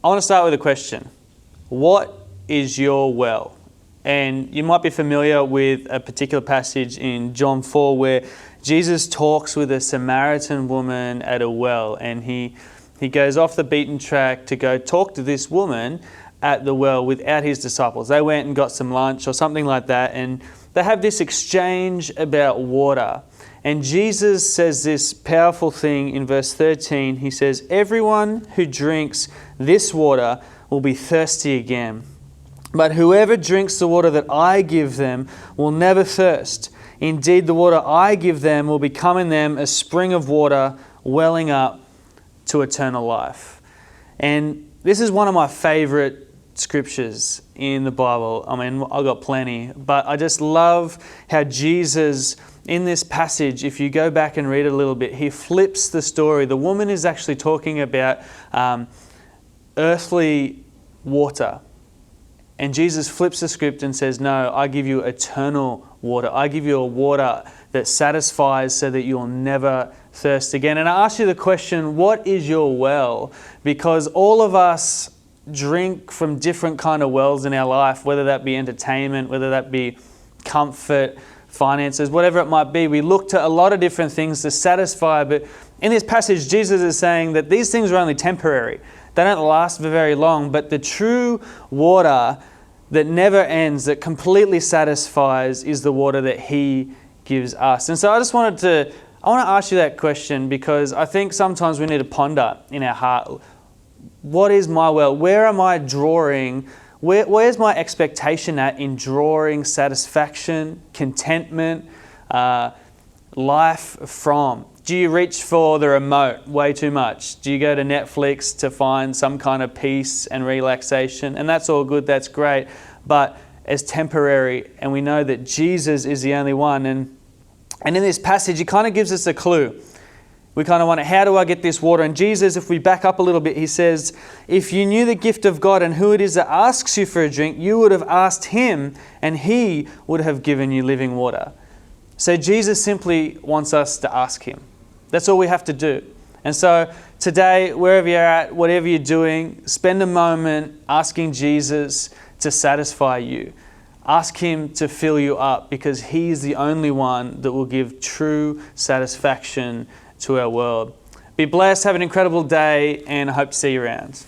I want to start with a question. What is your well? And you might be familiar with a particular passage in John 4 where Jesus talks with a Samaritan woman at a well, and he goes off the beaten track to go talk to this woman at the well without his disciples. They went and got some lunch or something like that, and they have this exchange about water. And Jesus says this powerful thing in verse 13. He says, "Everyone who drinks this water will be thirsty again. But whoever drinks the water that I give them will never thirst. Indeed, the water I give them will become in them a spring of water welling up to eternal life." And this is one of my favorite scriptures in the Bible. I mean, I've got plenty, but I just love how Jesus, in this passage, if you go back and read it a little bit, he flips the story. The woman is actually talking about earthly water. And Jesus flips the script and says, "No, I give you eternal water. I give you a water that satisfies so that you'll never thirst again." And I ask you the question, what is your well? Because all of us drink from different kind of wells in our life, whether that be entertainment, whether that be comfort, finances, whatever it might be. We look to a lot of different things to satisfy, but in this passage, Jesus is saying that these things are only temporary. They don't last for very long, but the true water that never ends, that completely satisfies, is the water that he gives us. And so I want to ask you that question, because I think sometimes we need to ponder in our heart, what is my well? Where am I drawing? Where's my expectation at in drawing satisfaction, contentment, life from? Do you reach for the remote way too much? Do you go to Netflix to find some kind of peace and relaxation? And that's all good, that's great, but it's temporary, and we know that Jesus is the only one. And in this passage, he kind of gives us a clue. We kind of wonder, how do I get this water? And Jesus, if we back up a little bit, he says, if you knew the gift of God and who it is that asks you for a drink, you would have asked him, and he would have given you living water. So Jesus simply wants us to ask him. That's all we have to do. And so today, wherever you're at, whatever you're doing, spend a moment asking Jesus to satisfy you. Ask him to fill you up, because he is the only one that will give true satisfaction to our world. Be blessed, have an incredible day, and I hope to see you around.